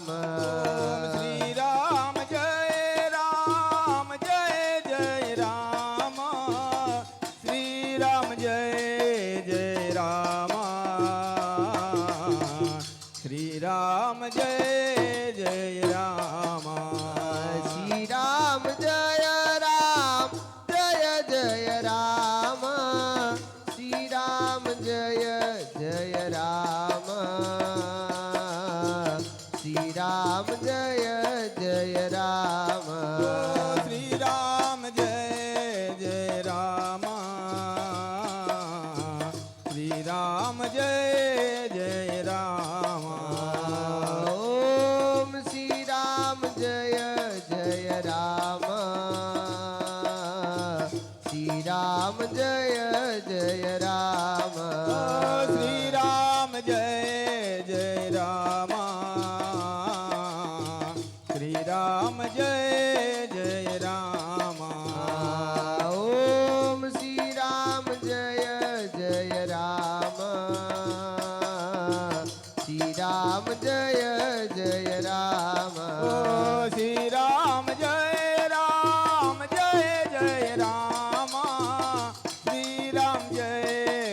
ઓમ શ્રી રામ જય રામ જય જય રામ શ્રી રામ જય જય રામ શ્રી રામ જય જય રામ શ્રી રામ જય રામ જય જય રામ શ્રી રામ જય જય રામ શ્રી રામ જય જય રામ શ્રી રામ જય જય રામ શ્રી રામ જય જય રામ ઓમ શ્રી રામ જય જય રામ શ્રી રામ જય જય રામ શ્રી રામ જય જય રામ શ્રી રામ જય જય રામ ઓમ શ્રી રામ જય જય રામ શ્રી રામ જય જય રામ શ્રી રામ જય રામ જય જય રામ શ્રી રામ જય જય રામ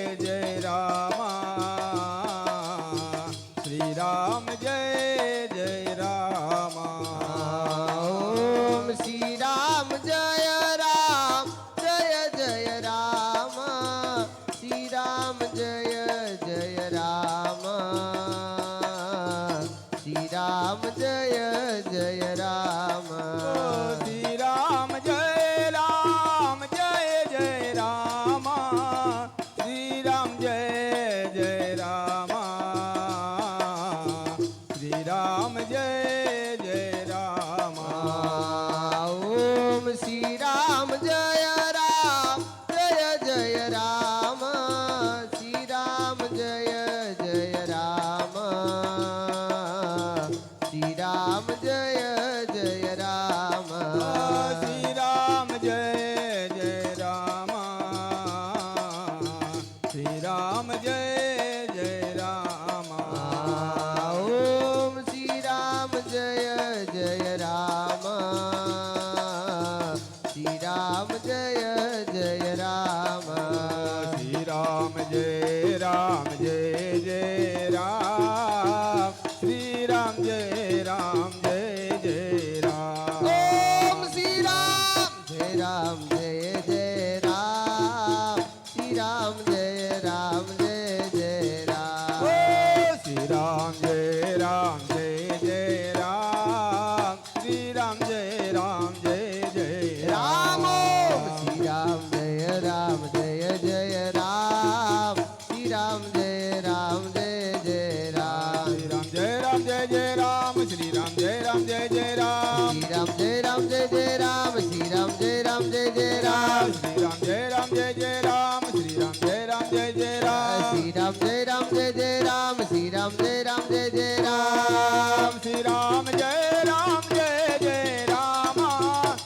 શ્રી રામ જય જય રામ ઓમ શ્રી રામ જય રામ જય જય રામ શ્રી રામ જય જય રામ શ્રી રામ જય જય રામ શ્રી રામ જય રામ જય જય રામ શ્રી રામ જય જય રામ શ્રી રામ જય જય રામ ઓમ શ્રી રામ જય રામ જય જય રામ શ્રી રામ જય જય રામ શ્રી રામ જય જય રામ શ્રી રામ જય જય રામ શ્રી રામ જય જય રામ ઓમ શ્રી રામ જય જય રામ શ્રી રામ જય જય રામ શ્રી રામ જય રામ જય જય રામ શ્રી રામ જય રામ જય જય રામ ઓમ શ્રી રામ જય રામ જય જય રામ શ્રી રામ જય રામ જય જય રામ શ્રી રામ જય રામ જય જય રામ શ્રી રામ જય રામ જય જય રામ ઓમ શ્રી રામ જય રામ જય જય રામ શ્રી રામ જય રામ જય જય રામ શ્રી રામ જય રામ જય જય રામ શ્રી રામ જય રામ જય જય રામ શ્રી રામ જય રામ જય જય રામ શ્રી રામ જય રામ જય જય રામ શ્રી રામ જય રામ જય જય રામ શ્રી રામ જય રામ જય જય રામ શ્રી રામ જય રામ જય જય રામ શ્રી રામ જય રામ જય જય રામ શ્રી રામ જય રામ જય જય રામ શ્રી રામ જય રામ જય જય રામ શ્રી રામ જય રામ શ્રી રામ જય રામ જય જય રામ શ્રી રામ જય રામ જય જય રામ શ્રી રામ જય રામ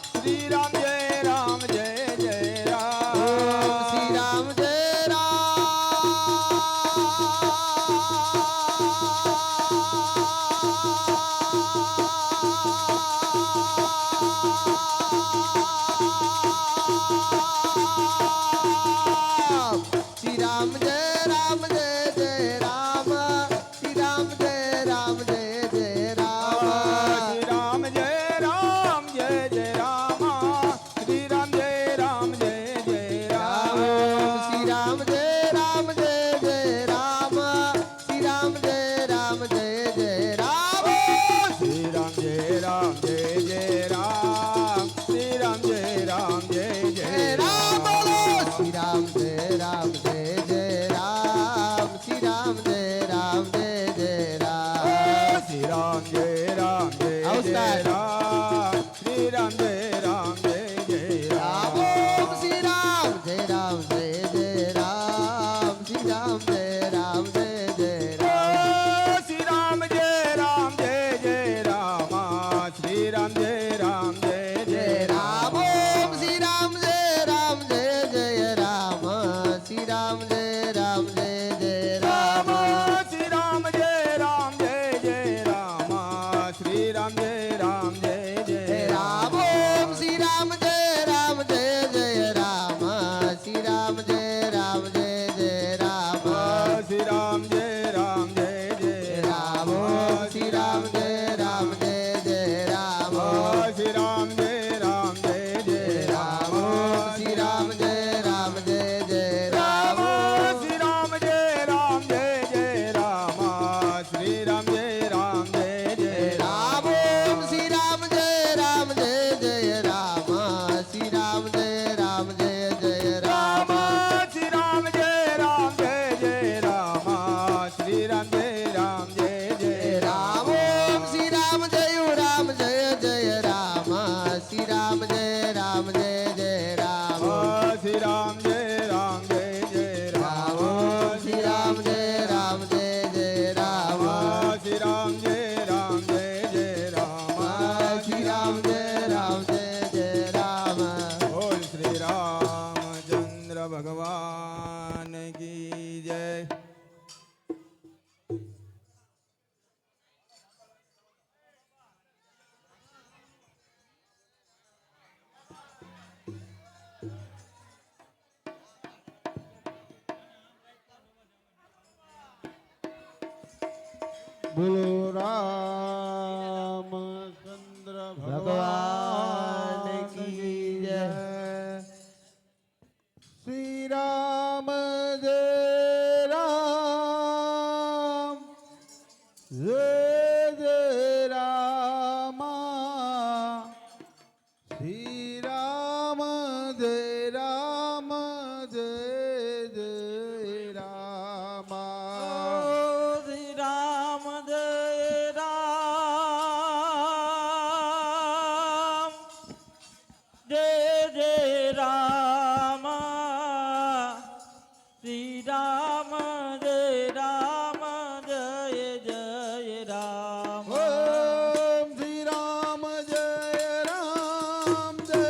જય જય રામ શ્રી રામ જય રામ જય જય રામ શ્રી રામ જય રામ જય જય રામ શ્રી રામ જય રામ જય જય રામ શ્રી રામ જય રામ જય જય રામ શ્રી રામ જય રામ જય જય રામ બોલો શ્રી રામ જય રામ જય જય રામ શ્રી રામ જય રામ જય જય રામ શ્રી રામ જય રામ જય જય રામ શ્રી રામ જય રામ જય જય રામ રામ ઓમ શ્રી રામ જય રામ જય જય રામ શ્રી રામ જય રામ જય જય રામ શ્રી રામ જય રામ જય જય રામ શ્રી રામ જય રામ જય જય રામ ઓમ શ્રી રામ જય રામ જય જય રામ શ્રી રામ જય રામ જય જય રામ શ્રી રામ જય રામ જય જય રામ બોલો રામચંદ્ર ભગવાન ભગવાન કી કી જય. જય. શ્રી રામ જય રામ જય જય રામ શ્રી રામ જય રામ જય જય રામ શ્રી રામ જય રામ જય જય રામ શ્રી રામ જય રામ જય જય રામ ઓમ શ્રી રામ જય રામ જય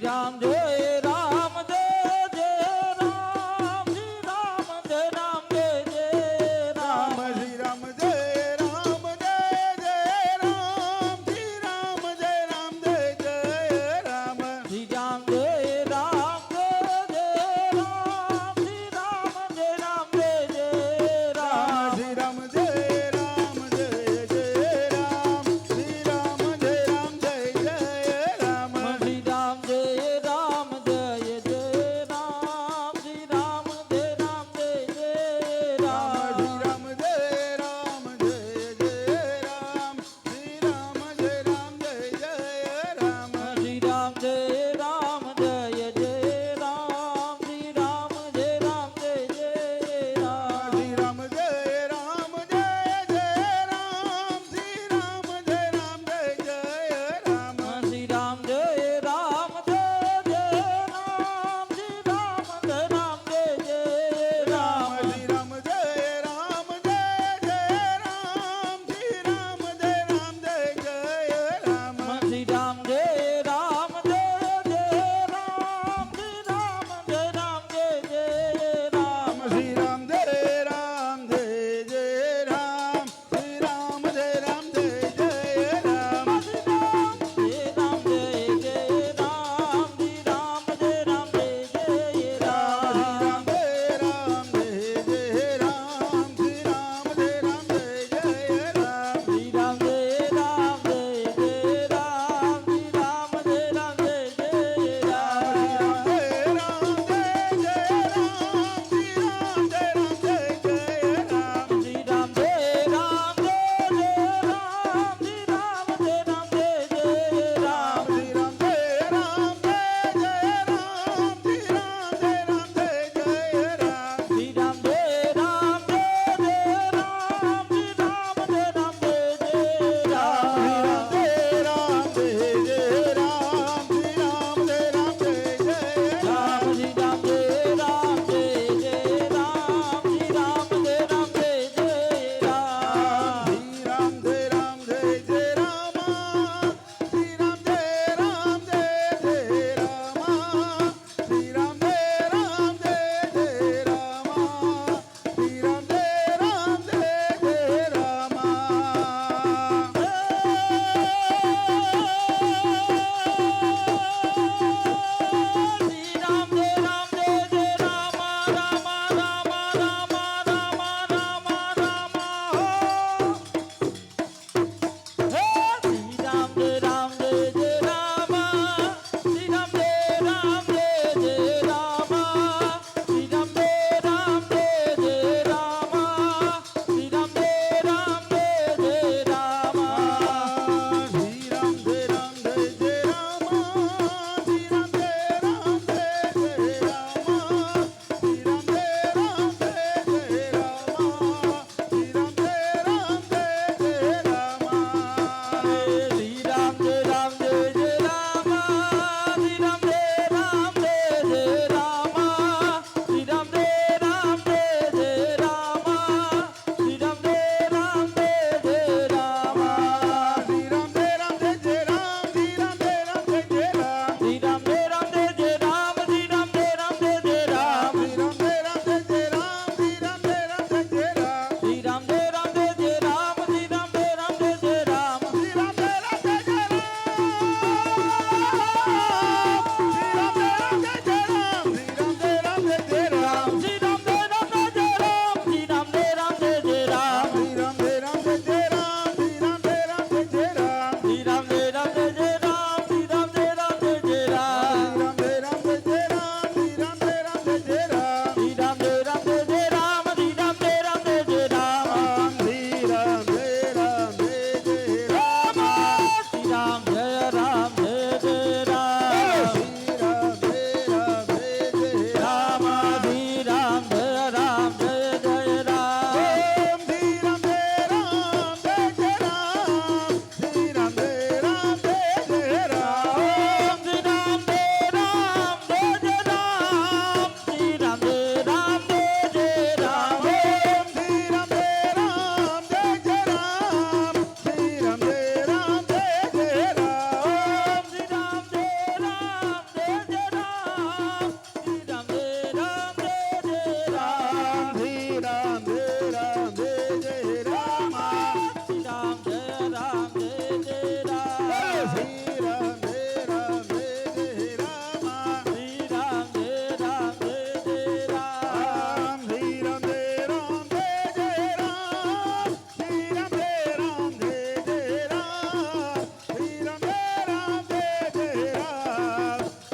રામ જય રામ જય જય રામ શ્રી રામ જય રામ જય જય રામ શ્રી રામ જય રામ જય જય રામ શ્રી રામ જય રામ જય જય રામ શ્રી રામ જય રામ જય જય રામ શ્રી રામ જય રામ જય જય રામ શ્રી રામ જય રામ જય જય રામ શ્રી રામ જય રામ જય જય રામ શ્રી રામ જય રામ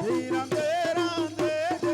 શ્રી રામ જય રામ જય જય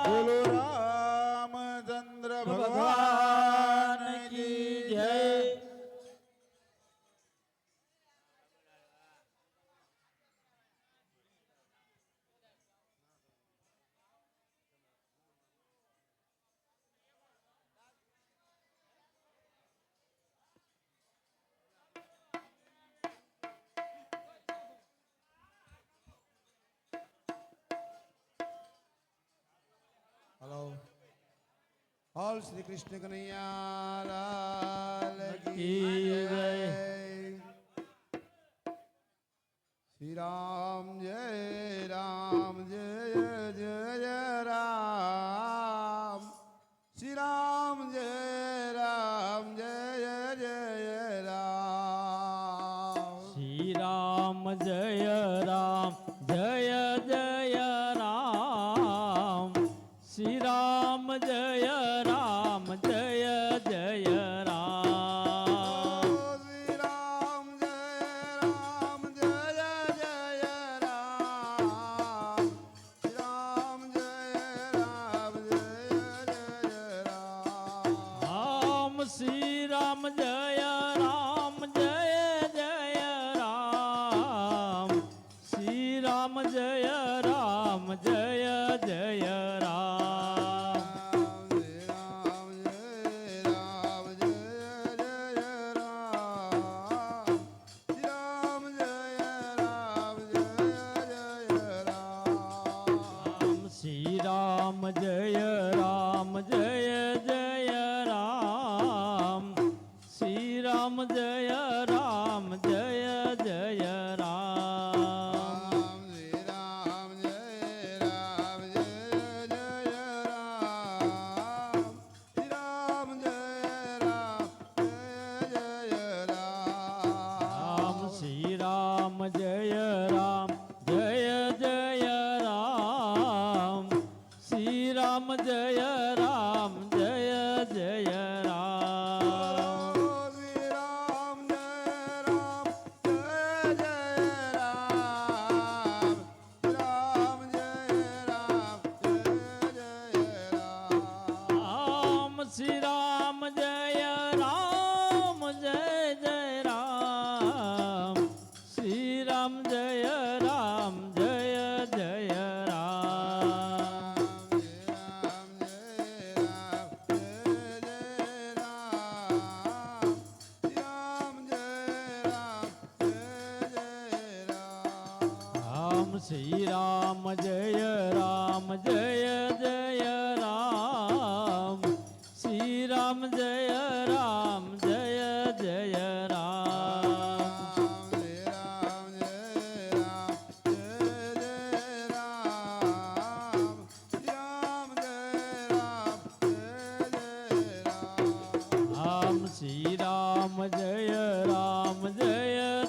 બોલો રામચંદ્ર ભગવાન કી જય. હલો ઓલ શ્રી કૃષ્ણ કનૈયા લાલ કી જય. શ્રી રામ જય રામ જય જય રામ. શ્રી રામ જય રામ જય જય રામ. શ્રી રામ જય રામ જય જય રામ. શ્રી રામ જય રામ જય જય રામ. શ્રી રામ જય રામ જય જય રામ. શ્રી રામ જય રામ જય જય રામ. રામ શ્રી રામ જય રામ જય જય રામ. શ્રી રામ જય રામ જય જય રામ. શ્રી રામ જય રામ જય જય રામ. શ્રી રામ જય રામ જય જય રામ. શ્રી રામ જય રામ જય જય રામ. શ્રી રામ જય રામ જય જય રામ. શ્રી રામ જય રામ જય જય શ્રી રામ જય રામ જય જય રામ શ્રી રામ જય રામ જય જય રામ શ્રી રામ જય રામ જય જય રામ શ્રી રામ જય રામ જય જય રામ રામ શ્રી રામ જય રામ જય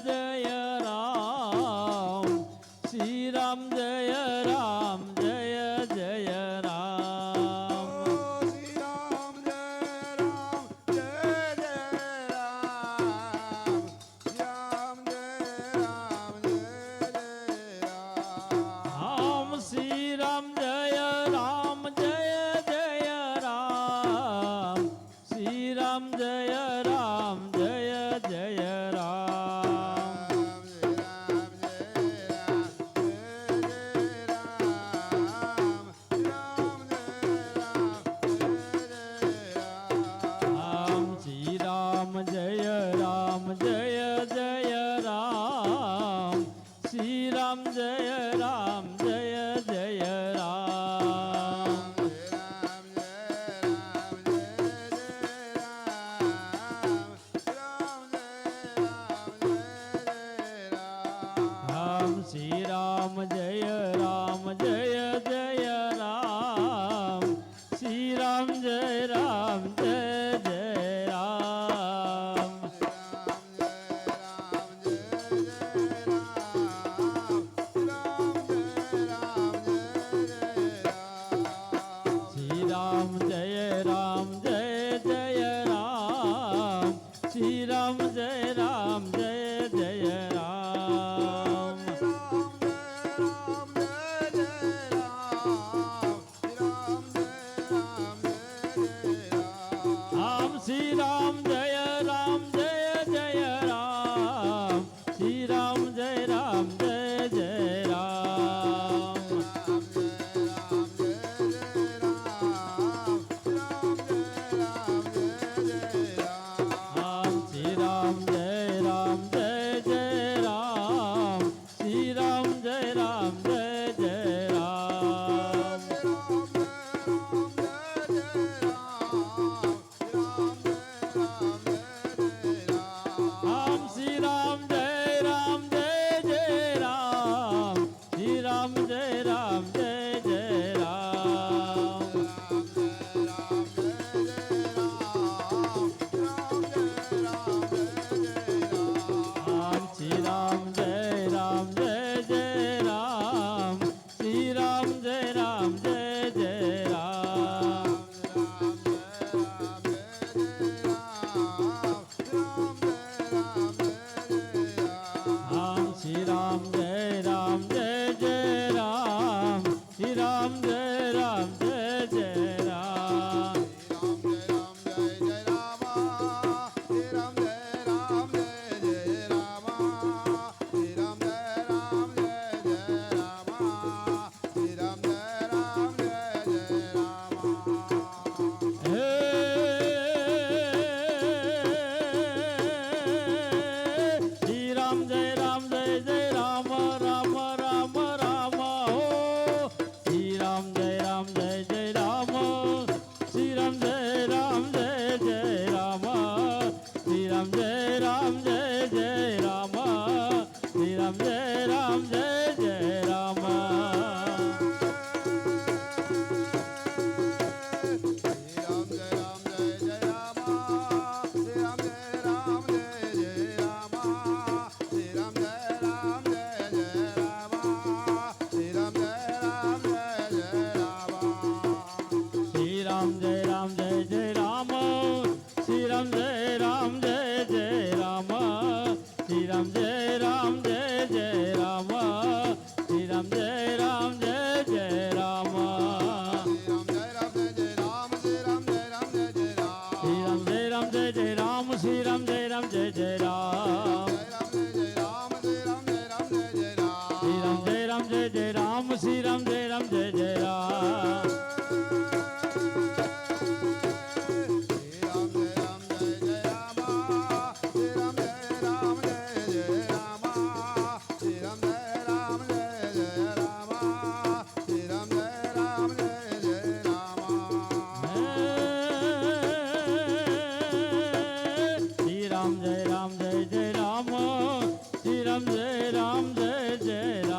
જય રામ શ્રી રામ જય રામ જય જય રામ રામ શ્રી રામ જય રામ જય જય રામ શ્રી રામ જય રામ જય જય રામ રામ શ્રી રામ જય રામ જય જય રામ શ્રી રામ જય રામ જય જય રામ શ્રી રામ જય રામ જય જય રામ શ્રી રામ જય રામ જય જય રામ રામ શ્રી રામ જય રામ જય જય રામ શ્રી રામ જય રામ જય જય રામ રામ શ્રી રામ જય રામ જય જય રામ શ્રી રામ જય રામ જય જય રામ રામ શ્રી રામ જય રામ જય જય રામ શ્રી રામ જય રામ જય જય રામ રામ શ્રી રામ જય રામ જય જય રામ શ્રી રામ જય રામ જય જય રામ રામ શ્રી રામ જય રામ જય જય રામ શ્રી રામ જય રામ જય જય રામ શ્રી રામ જય રામ જય જય રામ રામ રામ રામ હો શ્રી રામ જય રામ જય જય રામ શ્રી રામ જય રામ જય જય રામ શ્રી રામ જય રામ જય જય રામ શ્રી રામ જય રામ જય જય રામ શ્રી રામ જય રામ જય જય રામ શ્રી રામ જય રામ જય જય રામ શ્રી રામ જય રામ જય જય રામ શ્રી રામ જય રામ જય જય રામ શ્રી રામ જય રામ જય જય રામ શ્રી રામ જય રામ જય જય રામ શ્રી રામ જય રામ જય જય રામ શ્રી રામ જય રામ જય જય રામ Ram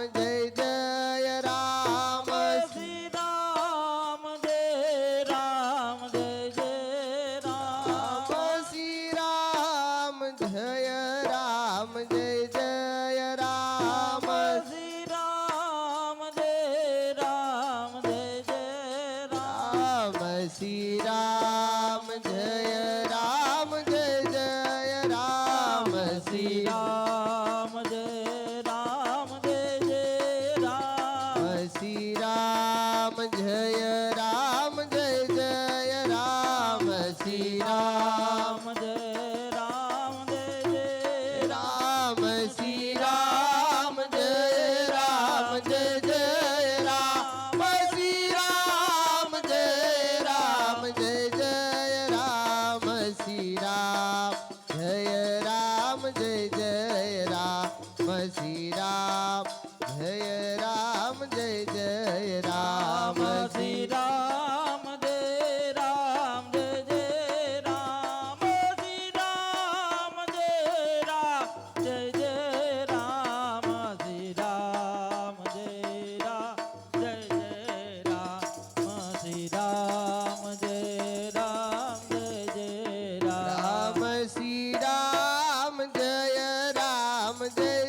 જય જય રામ શ્રી રામ જય રામ જય જય રામ શ્રી રામ જય રામ જય જય રામ શ્રી રામ જય રામ જય જય રામ શ્રી રામ જય રામ જય જય રામ શ્રી રામ જય રામ જય જય રામ શ્રી રામ જય રામ જય જય રામ શ્રી રામ રામ જય રામ જય જય રામ શ્રી રામ જય રામ જય જય રામ શ્રી રામ જય રામ જય જય રામ શ્રી રામ જય રામ જય જય રામ શ્રી રામ